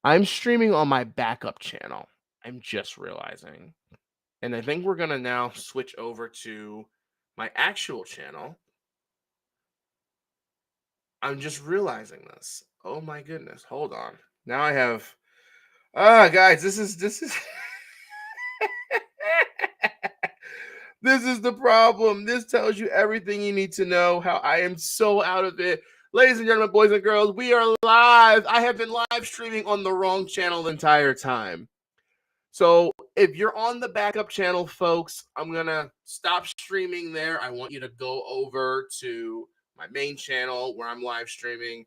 I'm streaming on my backup channel. I'm just realizing. And I think we're going to now switch over to my actual channel. I'm just realizing this. Oh my goodness. Hold on. Now I have guys, this is this is the problem. This tells you everything you need to know. How I am so out of it. Ladies and gentlemen, boys and girls, we are live. I have been live streaming on the wrong channel the entire time. So if you're on the backup channel, folks, I'm going to stop streaming there. I want you to go over to my main channel where I'm live streaming.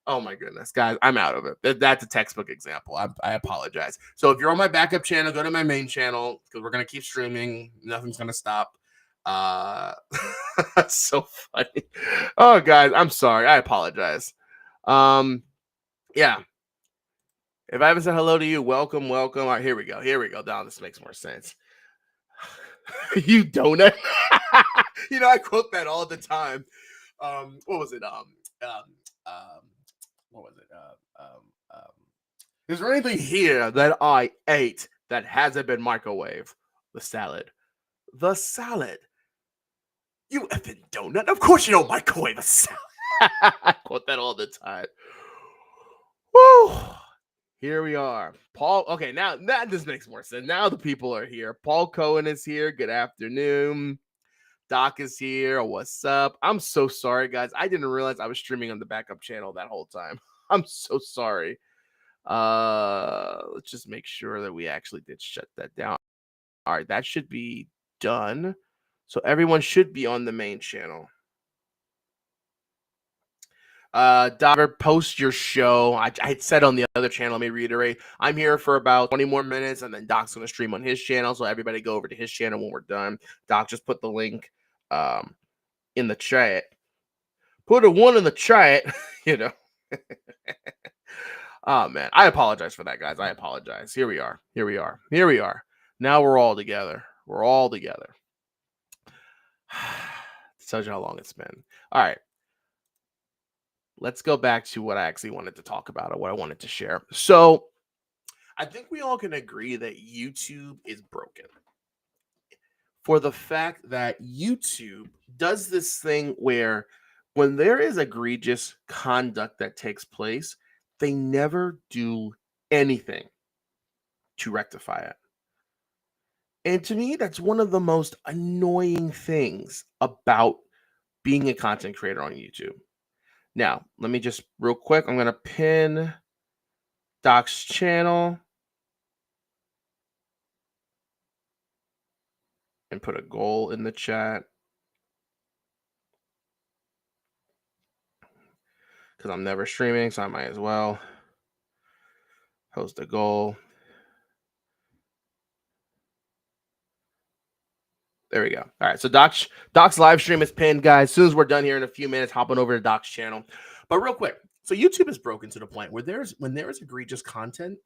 Oh my goodness, guys, I'm out of it. That's a textbook example. I apologize. So if you're on my backup channel, go to my main channel because we're going to keep streaming. Nothing's going to stop. That's so funny. Oh, guys, I'm sorry. I apologize. Yeah. If I haven't said hello to you, welcome. All right, here we go. Now this makes more sense. You donut. I quote that all the time. What was it? What was it? Is there anything here that I ate that hasn't been microwaved? The salad. The salad. You effing donut. Of course you don't microwave a salad. I quote that all the time. Woo. Here we are. Paul. Okay, now this makes more sense. Now the people are here. Paul Cohen is here. Good afternoon. Doc is here. What's up? I'm so sorry, guys. I didn't realize I was streaming on the backup channel that whole time. I'm so sorry. Let's just make sure that we actually did shut that down. All right, that should be done. So everyone should be on the main channel. Doctor, post your show. I had said on the other channel, let me reiterate, I'm here for about 20 more minutes, and then Doc's going to stream on his channel, so everybody go over to his channel when we're done. Doc just put the link in the chat. Put a 1 in the chat, Oh, man. I apologize for that, guys. I apologize. Here we are. Now we're all together. It tells you how long it's been. All right. Let's go back to what I actually wanted to talk about or what I wanted to share. So I think we all can agree that YouTube is broken for the fact that YouTube does this thing where when there is egregious conduct that takes place, they never do anything to rectify it. And to me, that's one of the most annoying things about being a content creator on YouTube. Now, let me just real quick, I'm going to pin Doc's channel and put a goal in the chat because I'm never streaming, so I might as well post a goal. There we go. All right, so Doc's live stream is pinned, guys. As soon as we're done here in a few minutes, hopping over to Doc's channel. But real quick, so YouTube is broken to the point where when there is egregious content,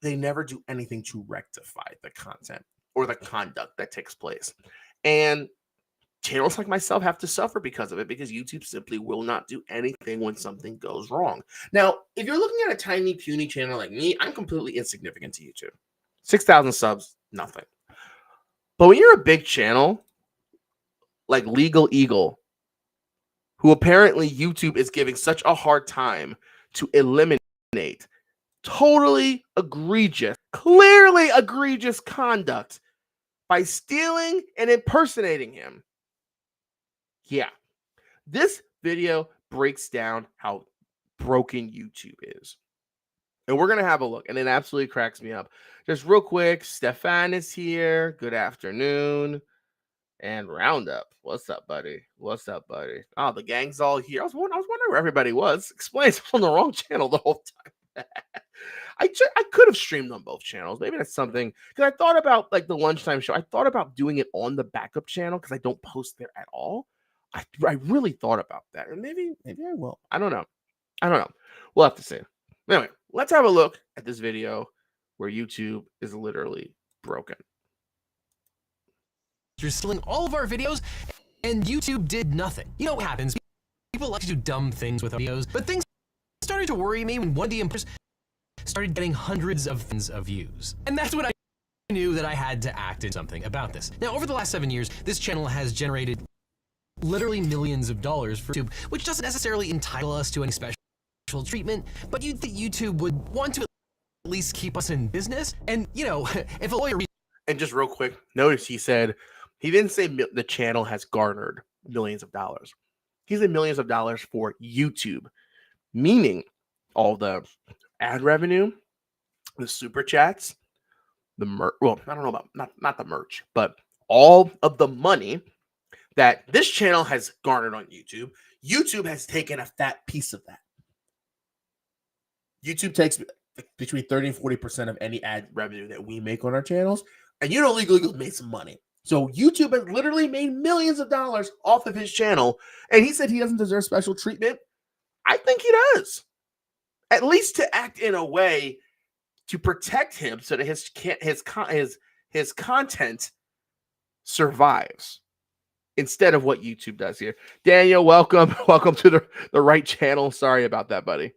they never do anything to rectify the content or the conduct that takes place. And channels like myself have to suffer because of it, because YouTube simply will not do anything when something goes wrong. Now, if you're looking at a tiny, puny channel like me, I'm completely insignificant to YouTube. 6,000 subs, nothing. But when you're a big channel, like Legal Eagle, who apparently YouTube is giving such a hard time to eliminate totally egregious, clearly egregious conduct by stealing and impersonating him. Yeah, this video breaks down how broken YouTube is. And we're going to have a look, and it absolutely cracks me up. Just real quick, Stefan is here. Good afternoon. And Roundup. What's up, buddy? Oh, the gang's all here. I was wondering where everybody was. Explains I'm on the wrong channel the whole time. I could have streamed on both channels. Maybe that's something. Because I thought about like the lunchtime show. I thought about doing it on the backup channel because I don't post there at all. I really thought about that. And maybe I will. I don't know. We'll have to see. Anyway, let's have a look at this video where YouTube is literally broken. You're stealing all of our videos, and YouTube did nothing. You know what happens? People like to do dumb things with videos, but things started to worry me when one of the started getting hundreds of thousands of views. And that's when I knew that I had to act in something about this. Now, over the last 7 years, this channel has generated literally millions of dollars for YouTube, which doesn't necessarily entitle us to any special treatment, but you'd think YouTube would want to at least keep us in business. And, you know, if a lawyer... And just real quick, notice he said, he didn't say the channel has garnered millions of dollars. He said millions of dollars for YouTube, meaning all the ad revenue, the super chats, the merch. Well, I don't know about not the merch, but all of the money that this channel has garnered on YouTube. YouTube has taken a fat piece of that. YouTube takes between 30 and 40% of any ad revenue that we make on our channels. And you know, Legal Eagles made some money. So YouTube has literally made millions of dollars off of his channel. And he said he doesn't deserve special treatment. I think he does. At least to act in a way to protect him so that his content survives instead of what YouTube does here. Daniel, welcome. Welcome to the right channel. Sorry about that, buddy.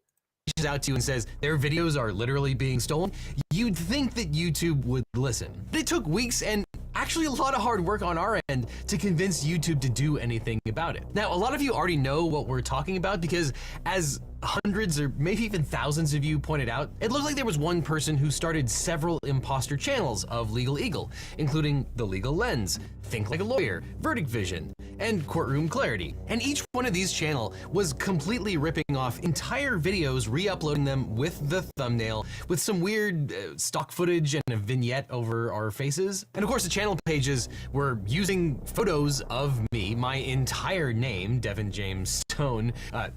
Reaches out to you and says their videos are literally being stolen, you'd think that YouTube would listen. But it took weeks and actually a lot of hard work on our end to convince YouTube to do anything about it. Now, a lot of you already know what we're talking about because as hundreds or maybe even thousands of you pointed out, it looked like there was one person who started several imposter channels of Legal Eagle, including The Legal Lens, Think Like a Lawyer, Verdict Vision, and Courtroom Clarity. And each one of these channels was completely ripping off entire videos, re-uploading them with the thumbnail, with some weird stock footage and a vignette over our faces. And of course, the channel pages were using photos of me, my entire name, Devin James Stone,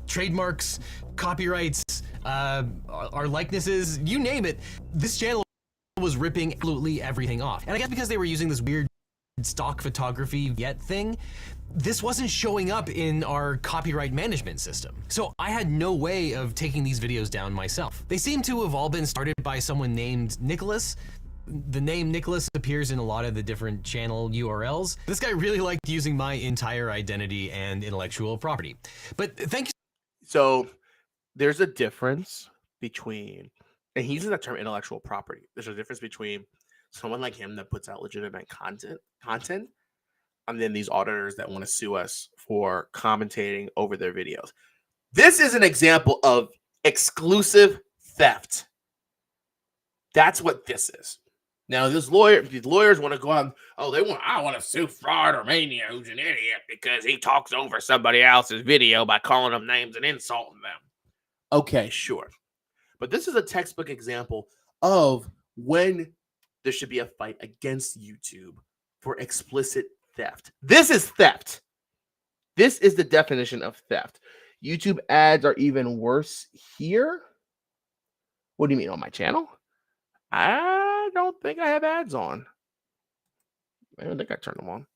trademarks, copyrights, our likenesses, you name it. This channel was ripping absolutely everything off. And I guess because they were using this weird stock photography vignette thing, this wasn't showing up in our copyright management system. So I had no way of taking these videos down myself. They seem to have all been started by someone named Nicholas. The name Nicholas appears in a lot of the different channel URLs. This guy really liked using my entire identity and intellectual property. But thank you. So there's a difference between, and he's in the term intellectual property. There's a difference between someone like him that puts out legitimate content, and then these auditors that want to sue us for commentating over their videos. This is an example of exclusive theft. That's what this is. Now, these lawyers want to go out, I want to sue Fraud or Mania, who's an idiot because he talks over somebody else's video by calling them names and insulting them. Okay, sure. But this is a textbook example of when there should be a fight against YouTube for explicit theft. This is theft. This is the definition of theft. YouTube ads are even worse here. What do you mean on my channel? I don't think I have ads on. I don't think I turned them on.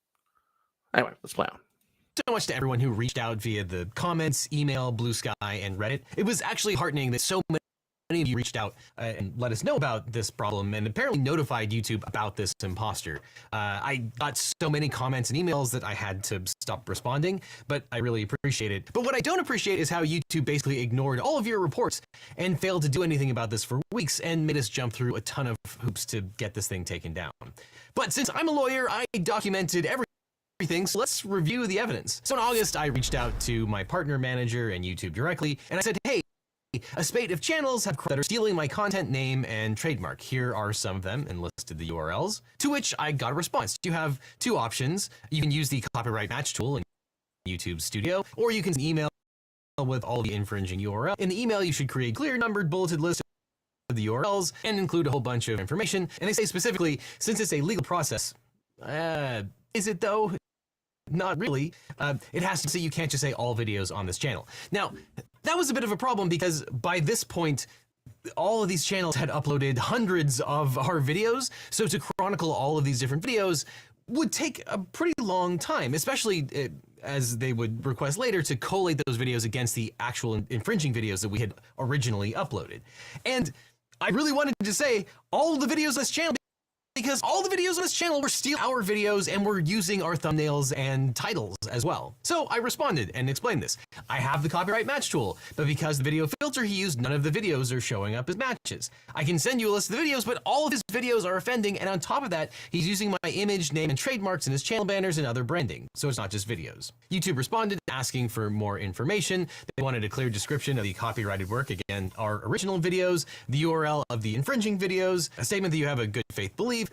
Anyway, let's play on. So much to everyone who reached out via the comments, email, Blue Sky, and Reddit. It was actually heartening that so many of you reached out and let us know about this problem and apparently notified YouTube about this imposter. I got so many comments and emails that I had to stop responding, but I really appreciate it. But what I don't appreciate is how YouTube basically ignored all of your reports and failed to do anything about this for weeks and made us jump through a ton of hoops to get this thing taken down. But since I'm a lawyer, I documented everything, so let's review the evidence. So in August, I reached out to my partner manager and YouTube directly, and I said, hey, a spate of channels that are stealing my content name and trademark. Here are some of them and listed the URLs, to which I got a response. You have two options. You can use the copyright match tool in YouTube Studio, or you can email with all the infringing URL. In the email, you should create a clear numbered bulleted list of the URLs and include a whole bunch of information. And they say specifically, since it's a legal process, is it though? Not really. It has to say you can't just say all videos on this channel. Now, that was a bit of a problem because by this point, all of these channels had uploaded hundreds of our videos. So to chronicle all of these different videos would take a pretty long time, especially as they would request later to collate those videos against the actual infringing videos that we had originally uploaded. And I really wanted to say all of the videos on this channel because all the videos on this channel were stealing our videos and were using our thumbnails and titles as well. So I responded and explained this. I have the copyright match tool, but because the video filter he used, none of the videos are showing up as matches. I can send you a list of the videos, but all of his videos are offending, and on top of that, he's using my image, name, and trademarks in his channel banners and other branding, so it's not just videos. YouTube responded asking for more information. They wanted a clear description of the copyrighted work, again, our original videos, the URL of the infringing videos, a statement that you have a good faith belief.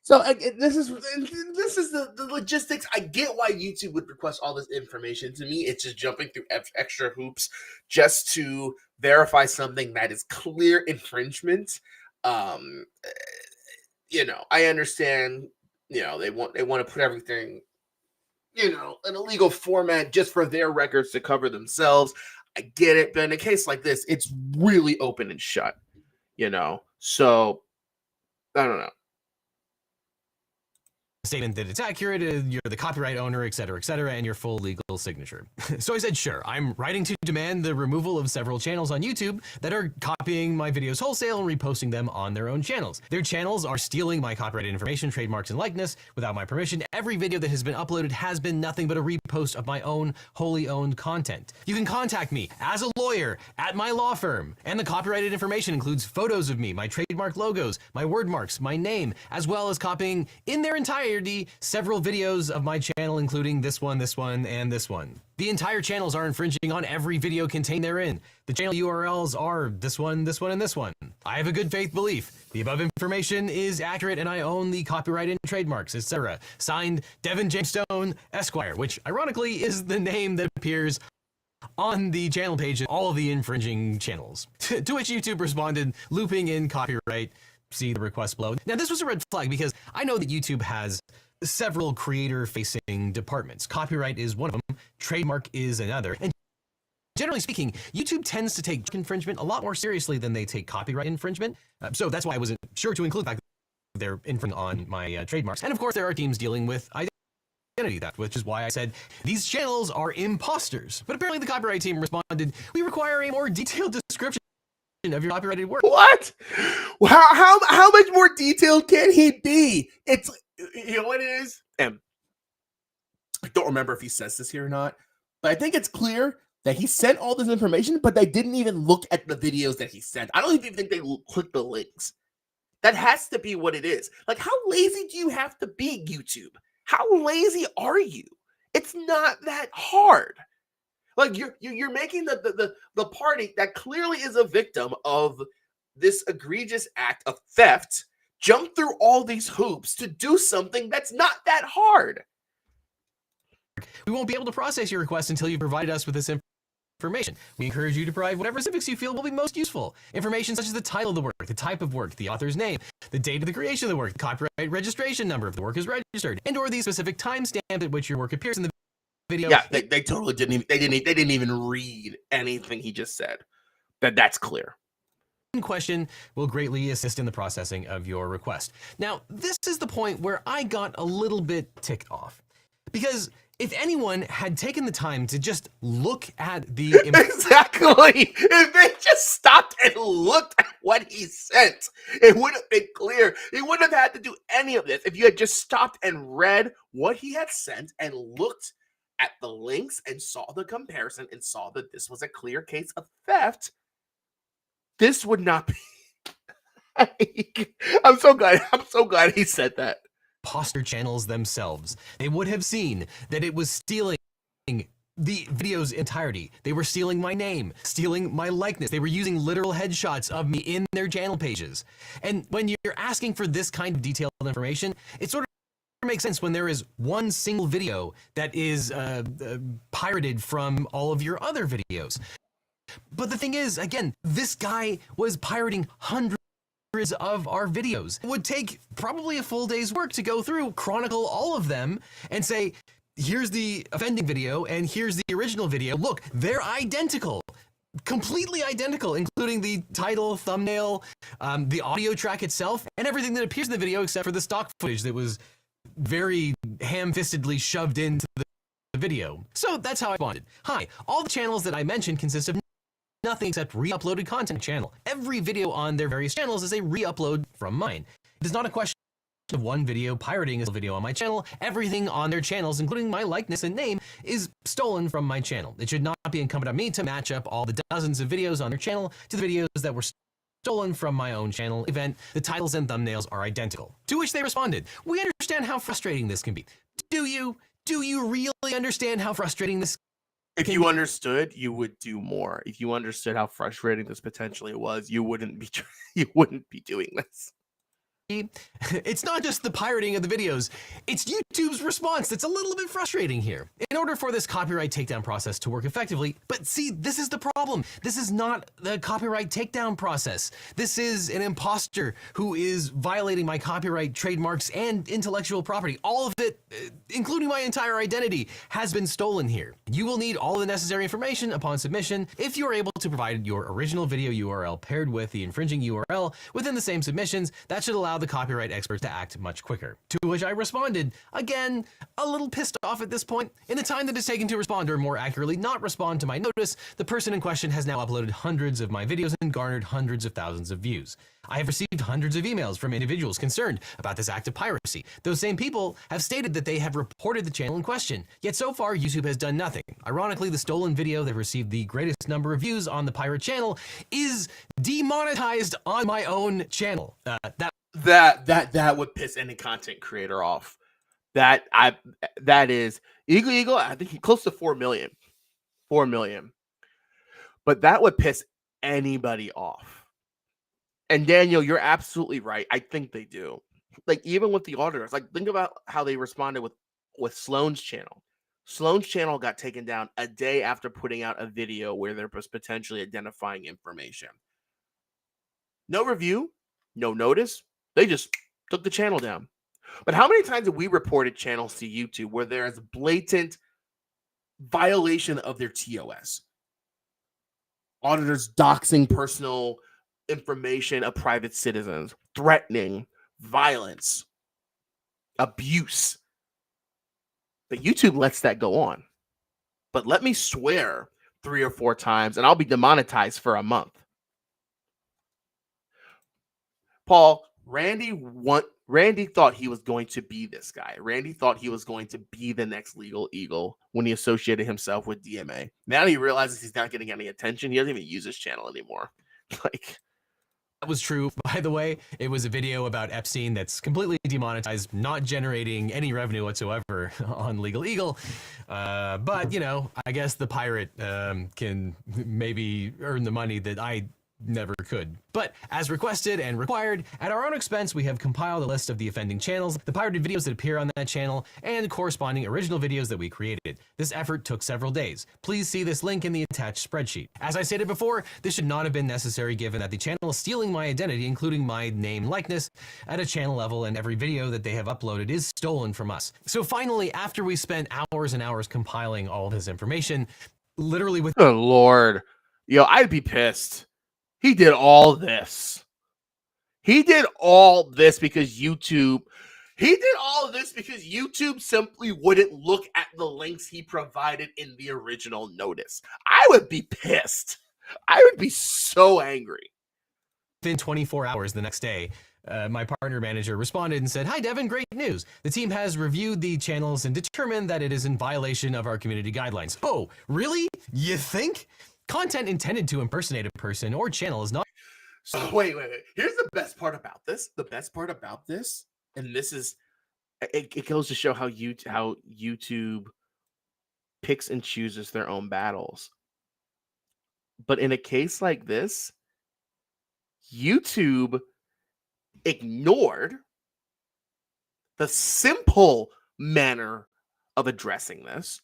So this is the logistics. I get why YouTube would request all this information. To me, it's just jumping through extra hoops just to verify something that is clear infringement. You know, I understand. You know, they want to put everything, you know, in a legal format just for their records to cover themselves. I get it, but in a case like this, it's really open and shut. You know, so I don't know. Statement that it's accurate, you're the copyright owner, etc., and your full legal signature. So I said, sure, I'm writing to demand the removal of several channels on YouTube that are copying my videos wholesale and reposting them on their own channels. Their channels are stealing my copyrighted information, trademarks, and likeness without my permission. Every video that has been uploaded has been nothing but a repost of my own wholly owned content. You can contact me as a lawyer at my law firm, and the copyrighted information includes photos of me, my trademark logos, my word marks, my name, as well as copying in their entirety several videos of my channel, including this one, and this one. The entire channels are infringing on every video contained therein. The channel URLs are this one, and this one. I have a good faith belief. The above information is accurate and I own the copyright and trademarks, etc. Signed, Devin James Stone, Esquire, which ironically is the name that appears on the channel page of all of the infringing channels. To which YouTube responded, looping in copyright. See the request below. Now, this was a red flag because I know that YouTube has several creator-facing departments. Copyright is one of them, trademark is another. And generally speaking, YouTube tends to take infringement a lot more seriously than they take copyright infringement. So that's why I wasn't sure to include the fact that they're infringing on my trademarks. And of course, there are teams dealing with identity theft, which is why I said these channels are imposters. But apparently the copyright team responded, we require a more detailed description of your copyrighted work. What? How much more detailed can he be? It's, you know what it is? And I don't remember if he says this here or not, but I think it's clear that he sent all this information, but they didn't even look at the videos that he sent. I don't even think they clicked the links. That has to be what it is. Like, how lazy do you have to be, YouTube? How lazy are you? It's not that hard. Like, you're making the party that clearly is a victim of this egregious act of theft jump through all these hoops to do something that's not that hard. We won't be able to process your request until you provide us with this information. We encourage you to provide whatever specifics you feel will be most useful. Information such as the title of the work, the type of work, the author's name, the date of the creation of the work, the copyright registration number if the work is registered, and or the specific timestamp at which your work appears in the video. Yeah, they totally didn't even read anything he just said. That's clear. Question will greatly assist in the processing of your request. Now, this is the point where I got a little bit ticked off, because if anyone had taken the time to just look at the exactly, if they just stopped and looked at what he sent, it would have been clear. He wouldn't have had to do any of this if you had just stopped and read what he had sent and looked at the links and saw the comparison and saw that this was a clear case of theft. This would not be. I'm so glad he said that. Imposter channels themselves. They would have seen that it was stealing the video's entirety. They were stealing my name, stealing my likeness. They were using literal headshots of me in their channel pages. And when you're asking for this kind of detailed information, it sort of makes sense when there is one single video that is pirated from all of your other videos. But the thing is, again, this guy was pirating hundreds of our videos. It would take probably a full day's work to go through, chronicle all of them, and say, here's the offending video, and here's the original video. Look, they're identical. Completely identical, including the title, thumbnail, the audio track itself, and everything that appears in the video except for the stock footage that was very ham-fistedly shoved into the video. So that's how I responded. Hi, all the channels that I mentioned consist of nothing except re-uploaded content channel. Every video on their various channels is a re-upload from mine. It is not a question of one video pirating a video on my channel, everything on their channels, including my likeness and name, is stolen from my channel. It should not be incumbent on me to match up all the dozens of videos on their channel to the videos that were stolen from my own channel event. The titles and thumbnails are identical. To which they responded, "We understand how frustrating this can be." Do you? Do you really understand how frustrating this If you understood, you would do more. If you understood how frustrating this potentially was, you wouldn't be you wouldn't be doing this. It's not just the pirating of the videos, it's YouTube's response that's a little bit frustrating here. In order for this copyright takedown process to work effectively, but see, this is the problem. This is not the copyright takedown process. This is an imposter who is violating my copyright, trademarks, and intellectual property. All of it, including my entire identity, has been stolen here. You will need all the necessary information upon submission if you are able to provide your original video URL paired with the infringing URL within the same submissions. That should allow the copyright experts to act much quicker. To which I responded, again, a little pissed off at this point. In the time that it's taken to respond, or more accurately, not respond to my notice, the person in question has now uploaded hundreds of my videos and garnered hundreds of thousands of views. I have received hundreds of emails from individuals concerned about this act of piracy. Those same people have stated that they have reported the channel in question, yet so far YouTube has done nothing. Ironically, the stolen video that received the greatest number of views on the pirate channel is demonetized on my own channel. That would piss any content creator off. That is Eagle. I think he's close to 4 million. 4 million. But that would piss anybody off. And Daniel, you're absolutely right. I think they do. Like, even with the auditors, like, think about how they responded with Sloan's channel. Sloan's channel got taken down a day after putting out a video where there was potentially identifying information. No review, no notice. They just took the channel down. But how many times have we reported channels to YouTube where there is blatant violation of their TOS? Auditors doxing personal information of private citizens, threatening, violence, abuse. But YouTube lets that go on. But let me swear 3 or 4 times and I'll be demonetized for a month. Paul, Randy thought he was going to be this guy. Randy thought he was going to be the next legal eagle when he associated himself with DMA. Now he realizes he's not getting any attention. He doesn't even use his channel anymore. Like, that was true, by the way. It was a video about Epstein that's completely demonetized, not generating any revenue whatsoever on Legal Eagle. But, you know, I guess the pirate can maybe earn the money that I never could. But as requested and required, at our own expense, we have compiled a list of the offending channels, the pirated videos that appear on that channel, and corresponding original videos that we created. This effort took several days. Please see this link in the attached spreadsheet. As I stated before, this should not have been necessary given that the channel is stealing my identity, including my name likeness, at a channel level, and every video that they have uploaded is stolen from us. So finally, after we spent hours and hours compiling all this information, literally with— oh Lord. Yo, I'd be pissed. He did all this. He did all this because YouTube simply wouldn't look at the links he provided in the original notice. I would be pissed. I would be so angry. Within 24 hours the next day, my partner manager responded and said, "Hi, Devin, great news. The team has reviewed the channels and determined that it is in violation of our community guidelines." Oh, really? You think? Content intended to impersonate a person or channel is not— So wait. Here's the best part about this. And this is, it goes to show how YouTube picks and chooses their own battles. But in a case like this, YouTube ignored the simple manner of addressing this,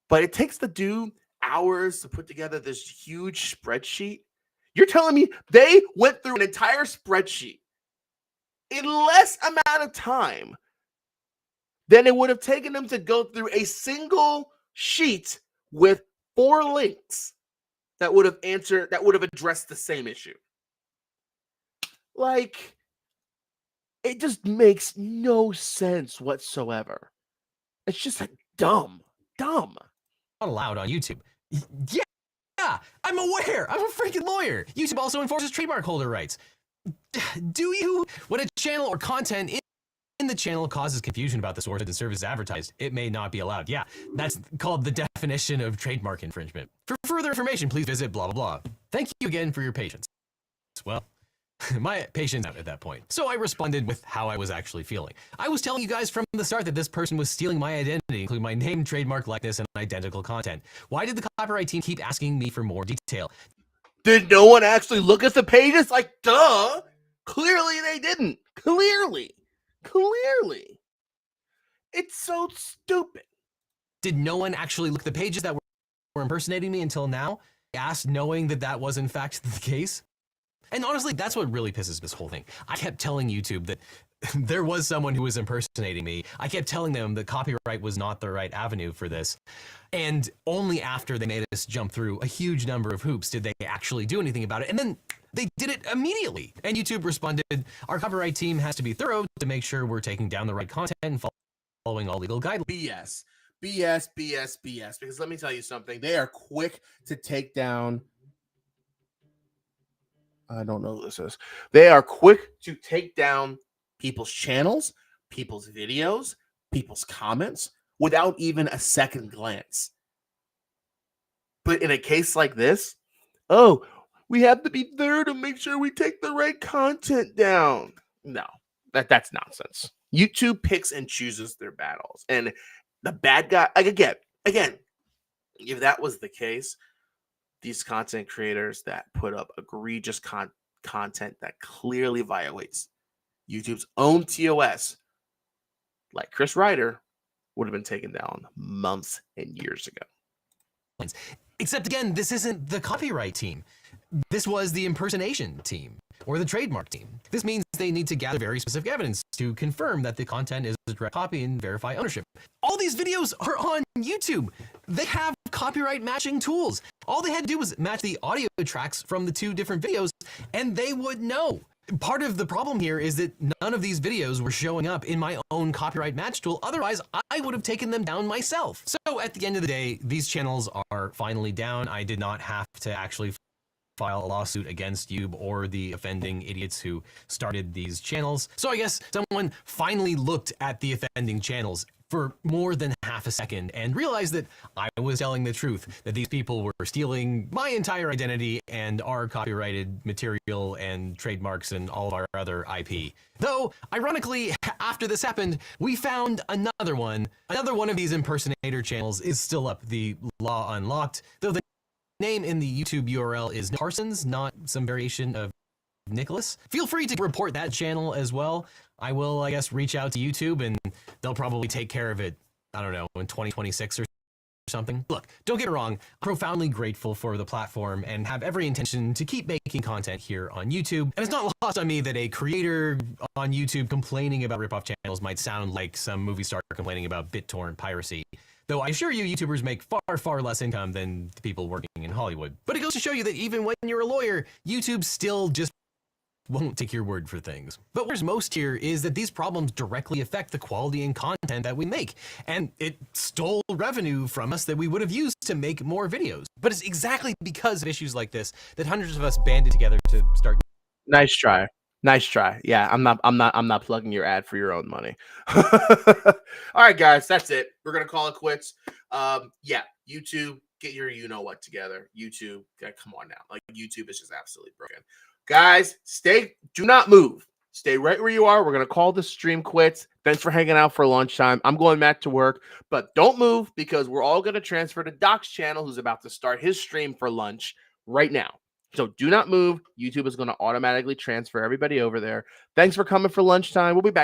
but it takes the dude hours to put together this huge spreadsheet. You're telling me they went through an entire spreadsheet in less amount of time than it would have taken them to go through a single sheet with 4 links that would have addressed the same issue? Like, it just makes no sense whatsoever. It's just like dumb. not allowed on YouTube. Yeah, I'm aware. I'm a freaking lawyer. YouTube also enforces trademark holder rights. Do you, when a channel or content the channel causes confusion about the source and services advertised, it may not be allowed. Yeah, that's called the definition of trademark infringement. For further information, please visit blah, blah, blah. Thank you again for your patience. Well, my patience out at that point. So I responded with how I was actually feeling. I was telling you guys from the start that this person was stealing my identity, including my name, trademark, likeness, and identical content. Why did the copyright team keep asking me for more detail? Did no one actually look at the pages? Like, duh. Clearly they didn't. Clearly. It's so stupid. Did no one actually look at the pages that were impersonating me until now? I asked knowing that that was in fact the case. And honestly, that's what really pisses this whole thing. I kept telling YouTube that there was someone who was impersonating me. I kept telling them that copyright was not the right avenue for this. And only after they made us jump through a huge number of hoops did they actually do anything about it. And then they did it immediately. And YouTube responded, our copyright team has to be thorough to make sure we're taking down the right content and following all legal guidelines. BS. Because let me tell you something. They are quick to take down. I don't know who this is. They are quick to take down people's channels, people's videos, people's comments without even a second glance. But in a case like this, oh, we have to be there to make sure we take the right content down. No, that's nonsense. YouTube picks and chooses their battles. And the bad guy, like again, if that was the case, these content creators that put up egregious content that clearly violates YouTube's own TOS, like Chris Ryder, would have been taken down months and years ago. Except again, this isn't the copyright team. This was the impersonation team or the trademark team. This means they need to gather very specific evidence to confirm that the content is a direct copy and verify ownership. All these videos are on YouTube. They have copyright matching tools. All they had to do was match the audio tracks from the two different videos and they would know. Part of the problem here is that none of these videos were showing up in my own copyright match tool. Otherwise, I would have taken them down myself. So at the end of the day, these channels are finally down. I did not have to actually file a lawsuit against YouTube or the offending idiots who started these channels. So I guess someone finally looked at the offending channels for more than half a second and realized that I was telling the truth, that these people were stealing my entire identity and our copyrighted material and trademarks and all of our other IP. Though, ironically, after this happened, we found another one. Another one of these impersonator channels is still up, the Law Unlocked, though the name in the YouTube URL is Parsons, not some variation of Nicholas. Feel free to report that channel as well. I will, I guess, reach out to YouTube and they'll probably take care of it, I don't know, in 2026 or something. Look, don't get me wrong, I'm profoundly grateful for the platform and have every intention to keep making content here on YouTube. And it's not lost on me that a creator on YouTube complaining about ripoff channels might sound like some movie star complaining about BitTorrent piracy. Though I assure you, YouTubers make far less income than the people working in Hollywood. But it goes to show you that even when you're a lawyer, YouTube still just won't take your word for things. But what's most here is that these problems directly affect the quality and content that we make, and it stole revenue from us that we would have used to make more videos. But it's exactly because of issues like this that hundreds of us banded together to start. Nice try. Yeah, I'm not plugging your ad for your own money. All right, guys, that's it. We're gonna call it quits. Yeah, YouTube, get your you know what together. YouTube, come on now. Like YouTube is just absolutely broken. Guys, do not move. Stay right where you are. We're going to call this stream quits. Thanks for hanging out for lunchtime. I'm going back to work, but don't move because we're all going to transfer to Doc's channel, who's about to start his stream for lunch right now. So do not move. YouTube is going to automatically transfer everybody over there. Thanks for coming for lunchtime. We'll be back.